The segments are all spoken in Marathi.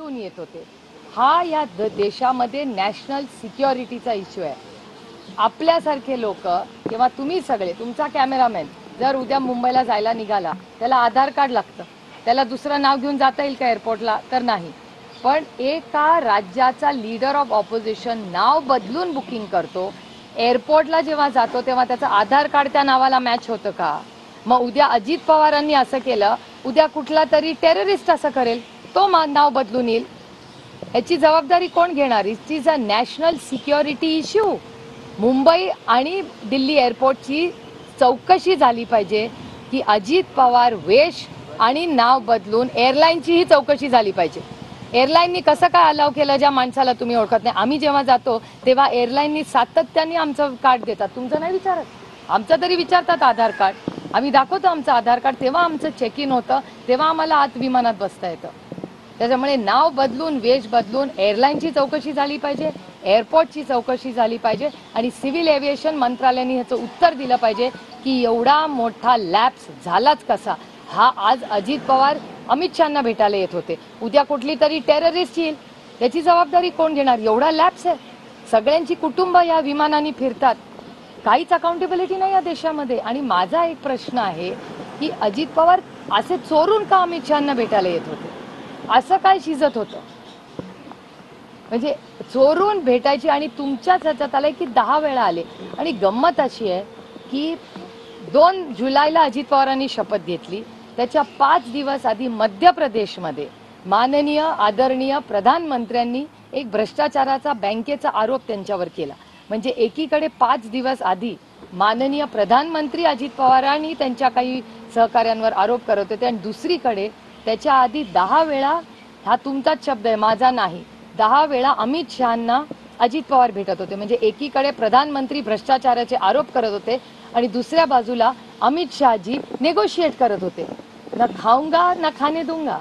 बदलून येत होते. हा या देशामध्ये नॅशनल सिक्युरिटीचा इश्यू आहे. आपल्यासारखे लोक किंवा तुम्ही सगळे, तुमचा कॅमेरामॅन जर उद्या मुंबईला जायला निघाला, त्याला आधार कार्ड लागतं. त्याला दुसरं नाव घेऊन जाता येईल का एअरपोर्टला? तर नाही. पण एका राज्याचा लीडर ऑफ ऑपोजिशन नाव बदलून बुकिंग करतो. एअरपोर्टला जेव्हा जातो तेव्हा त्याचं आधार कार्ड त्या नावाला मॅच होतं का? मग उद्या अजित पवारांनी असं केलं, उद्या कुठला तरी टेररिस्ट असं करेल, तो नाव बदलून येईल. याची जबाबदारी कोण घेणार? It is a national security issue. Mumbai आणि दिल्ली एअरपोर्टची चौकशी झाली पाहिजे की अजित पवार वेश आणि नाव बदलून एअरलाईनचीही चौकशी झाली पाहिजे. एअरलाईननी कसं काय अलाव केलं ज्या माणसाला तुम्ही ओळखत नाही? आम्ही जेव्हा जातो तेव्हा एअरलाईननी सातत्याने आमचं कार्ड देतात. तुमचं नाही विचारत, आमचं तरी विचारतात आधार कार्ड. आम्ही दाखवतो आमचं आधार कार्ड, तेव्हा आमचं चेक इन होतं, तेव्हा आम्हाला आत विमानात बसता येतं. त्याच्यामुळे नाव बदलून वेश बदलून एअरलाईनची चौकशी झाली पाहिजे, एअरपोर्टची चौकशी झाली पाहिजे आणि सिव्हिल एव्हिएशन मंत्रालयाने ह्याचं उत्तर दिलं पाहिजे की एवढा मोठा लॅप्स झालाच कसा. हा आज अजित पवार अमित शहाना भेटायला येत होते, उद्या कुठली तरी टेररिस्ट येईल, याची जबाबदारी कोण घेणार? एवढा लॅप्स आहे. सगळ्यांची कुटुंब या विमानाने फिरतात, काहीच अकाउंटेबिलिटी नाही या देशामध्ये. आणि माझा एक प्रश्न आहे की अजित पवार असे चोरून का अमित शहाना भेटायला येत होते? असं काय शिजत होतं? म्हणजे चोरून भेटायची आणि तुमच्याच ह्याच्यात आलंय की 10 वेळा आले. आणि गंमत अशी आहे की 2 जुलैला अजित पवारांनी शपथ घेतली, त्याच्या 5 दिवस आधी मध्य प्रदेशमध्ये माननीय आदरणीय प्रधानमंत्र्यांनी एक भ्रष्टाचाराचा बँकेचा आरोप त्यांच्यावर केला. म्हणजे एकीकडे 5 दिवस आधी माननीय प्रधानमंत्री अजित पवारांनी त्यांच्या काही सहकाऱ्यांवर आरोप करत होते आणि दुसरीकडे त्याच्या आधी 10 वेळा, हा तुमचाच शब्द आहे माझा नाही, 10 वेळा अमित शहांना अजित पवार भेटत होते. म्हणजे एकीकडे प्रधानमंत्री भ्रष्टाचाराचे आरोप करत होते आणि दुसऱ्या बाजूला अमित शहाजी नेगोशिएट करत होते. ना खाऊंगा ना खाने दूंगा.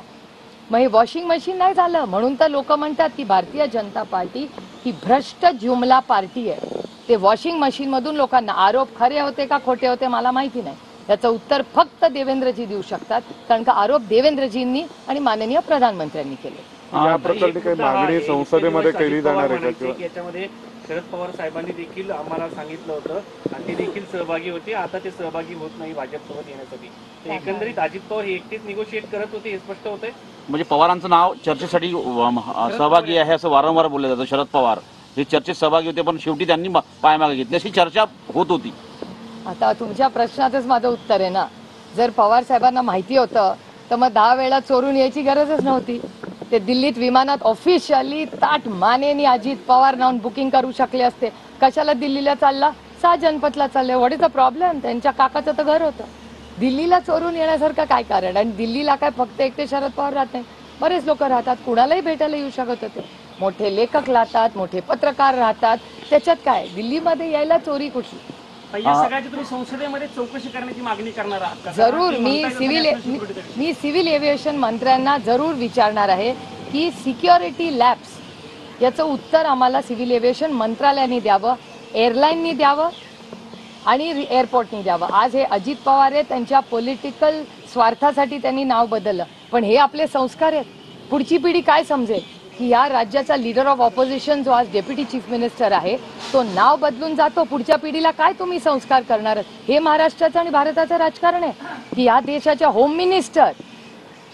मग हे वॉशिंग मशीन नाही झालं म्हणून तर लोक म्हणतात की भारतीय जनता पार्टी ही भ्रष्ट जुमला पार्टी आहे. ते वॉशिंग मशीन मधून लोकांना आरोप खरे होते का खोटे होते मला माहिती नाही. याचं उत्तर फक्त देवेंद्रजी देऊ शकतात, कारण का आरोप देवेंद्रजींनी आणि माननीय प्रधानमंत्र्यांनी केले. या प्रकारची काही मागणी संसदेमध्ये केली जाणार आहे का? याच्यामध्ये शरद पवार साहेबांनी देखील आम्हाला सांगितलं होतं आणि ते देखील सहभागी होते. आता ते सहभागी होत नाही भाजपसोबत येण्यासाठी. तर एकंदरीत अजित पवार हे एकटेच निगोशिएट करत होते हे स्पष्ट होतंय. म्हणजे पवारांचं नाव चर्चेसाठी सहभागी आहे असं वारंवार बोललं जातं. शरद पवार हे चर्चेत सहभागी होते पण शेवटी त्यांनी पायमागे घेतली अशी चर्चा होत होती. आता तुमच्या प्रश्नातच माझं उत्तर आहे ना. जर पवार साहेबांना माहिती होतं तर मग 10 वेळा चोरून यायची गरजच नव्हती. ते दिल्लीत विमानात ऑफिशियली ताट मानेनी अजित पवार नावून बुकिंग करू शकले असते. कशाला दिल्लीला चालला? 6 जनपथला चालले. What is the problem? त्यांच्या काकाचं तर घर होतं. दिल्लीला चोरून येण्यासारखं काय कारण? आणि दिल्लीला काय फक्त एकटे शरद पवार राहत नाही, बरेच लोक राहतात, कुणालाही भेटायला येऊ शकत होते. मोठे लेखक राहतात, मोठे पत्रकार राहतात, त्याच्यात काय दिल्लीमध्ये यायला चोरी कुठली? या सगळ्याची तुम्ही संसदेमध्ये चौकशी करण्याची मागणी करणार आहात? जरूर. मी सिव्हिल एव्हिएशन मंत्र्यांना जरूर विचारणार आहे की सिक्युरिटी लॅब्स याचं उत्तर आम्हाला सिव्हिल एव्हिएशन मंत्रालयाने द्यावं, एअरलाईननी द्यावं आणि एअरपोर्टनी द्यावं. आज हे अजित पवार आहे, त्यांच्या पॉलिटिकल स्वार्थासाठी त्यांनी नाव बदललं, पण हे आपले संस्कार आहेत. पुढची पिढी काय समजेल की या राज्याचा लीडर ऑफ ऑपोजिशन जो आज डेप्युटी चीफ मिनिस्टर आहे तो नाव बदलून जातो. पुढच्या पिढीला काय तुम्ही संस्कार करणार? हे महाराष्ट्राचं आणि भारताचं राजकारण आहे की या देशाच्या होम मिनिस्टर,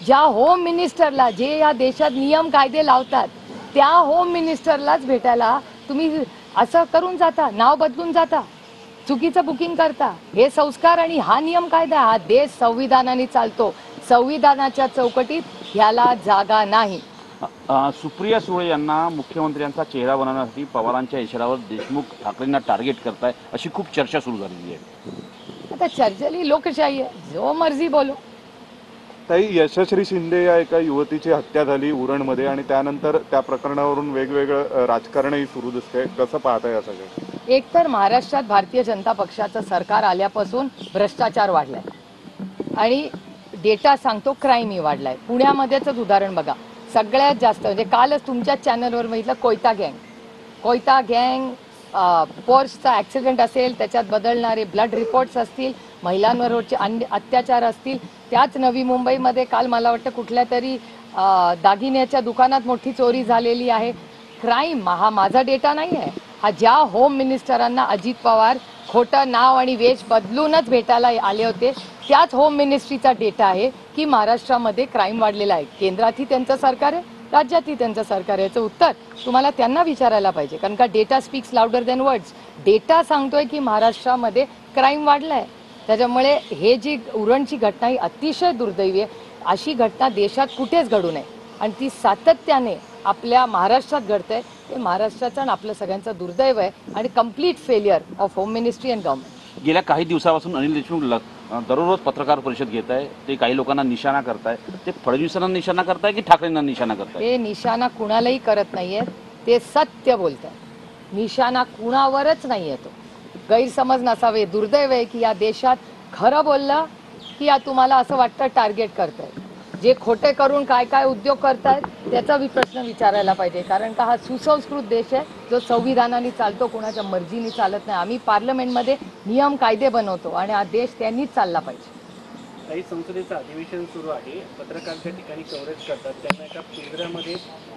ज्या होम मिनिस्टरला जे या देशात नियम कायदे लावतात त्या होम मिनिस्टरलाच भेटायला तुम्ही असं करून जाता, नाव बदलून जाता, चुकीचं बुकिंग करता. हे संस्कार आणि हा नियम कायदा, हा देश संविधानाने चालतो. संविधानाच्या चौकटीत ह्याला जागा नाही. सुप्रिया सुळे यांना मुख्यमंत्र्यांचा चेहरा बनवण्यासाठी पवारांच्या इशाऱ्यावर देशमुख ठाकरेंना टार्गेट करताय अशी खूप चर्चा सुरू झालेली आहे. आता चर्चेली लोकशाही आहे, जो मर्जी बोलो. ताई, यशश्री शिंदे या एका युवतीची हत्या झाली उरणमध्ये आणि त्यानंतर त्या प्रकरणावरून वेगवेगळं राजकारणही सुरू दिसतंय. कसं पाहताय या सगळं? एकतर महाराष्ट्रात भारतीय जनता पक्षाचं सरकार आल्यापासून भ्रष्टाचार वाढलाय आणि डेटा सांगतो क्राईमही वाढलाय. पुण्यामध्येच उदाहरण बघा, सगळ्यात जास्त म्हणजे कालच तुमच्याच चॅनलवर बघितलं कोयता गँग पोर्सचा ॲक्सिडेंट असेल, त्याच्यात बदलणारे ब्लड रिपोर्ट्स असतील, महिलांवरचे अत्याचार असतील. त्याच नवी मुंबईमध्ये काल मला वाटतं कुठल्या तरी दागिन्याच्या दुकानात मोठी चोरी झालेली आहे. क्राईम हा माझा डेटा नाही आहे, हा ज्या होम मिनिस्टरांना अजित पवार खोटं नाव आणि वेश बदलूनच भेटायला आले होते त्याच होम मिनिस्ट्रीचा डेटा आहे की महाराष्ट्रामध्ये क्राईम वाढलेला आहे. केंद्रातही त्यांचं सरकार आहे, राज्यातही त्यांचं सरकार आहे. याचं उत्तर तुम्हाला त्यांना विचारायला पाहिजे, कारण का data speaks louder than words. Data सांगतोय की महाराष्ट्रामध्ये क्राईम वाढलाय. त्याच्यामुळे हे जी उरणची घटना ही अतिशय दुर्दैवी आहे. अशी घटना देशात कुठेच घडू नये आणि ती सातत्याने आपल्या महाराष्ट्रात घडते. ते महाराष्ट्राचं आणि आपलं सगळ्यांचं दुर्दैव आहे आणि complete failure of home ministry and government. गेल्या काही दिवसापासून अनिल देशमुख दररोज पत्रकार परिषद घेत आहे. ते काही लोकांना निशाणा करताय. ते फडणवीसांना निशाणा करताय की ठाकरेंना निशाणा करताय? ते निशाणा कुणालाही करत नाहीयेत, ते सत्य बोलतात. निशाणा कुणावरच नाही येतो. गैरसमज नसावे. दुर्दैव आहे की या देशात खरं बोललं की या तुम्हाला असं वाटतं टार्गेट करतायत. जे खोटे करून काय काय उद्योग करतायत त्याचा प्रश्न विचारायला पाहिजे, कारण का हा सुसंस्कृत देश आहे जो संविधानाने चालतो, कोणाच्या मर्जीने चालत नाही. आम्ही पार्लमेंटमध्ये नियम कायदे बनवतो आणि हा देश त्यांनीच चालला पाहिजे. काही संसदेचं अधिवेशन सुरू आहे, पत्रकार त्या ठिकाणी कव्हरेज करतात, त्यांना एका पिंजऱ्यामध्ये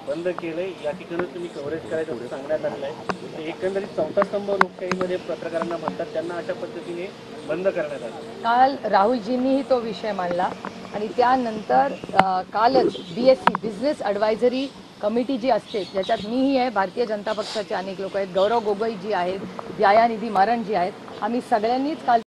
बंद केलंय. या ठिकाणी तुम्ही कव्हरेज करायचं असं सांगण्यात आलेलं आहे. एकंदरीत चौथा स्तंभ लोकशाहीमध्ये पत्रकारांना म्हणतात, त्यांना अशा पद्धतीने बंद करण्यात आलं. काल राहुलजींनीही तो विषय मांडला आणि त्यानंतर कालच BSC बिझनेस ॲडवायझरी कमिटी जी असते ज्याच्यात मीही आहे, भारतीय जनता पक्षाचे अनेक लोक आहेत, गौरव गोगोई जी आहेत, दयानिधी मारन जी आहेत, आम्ही सगळ्यांनीच काल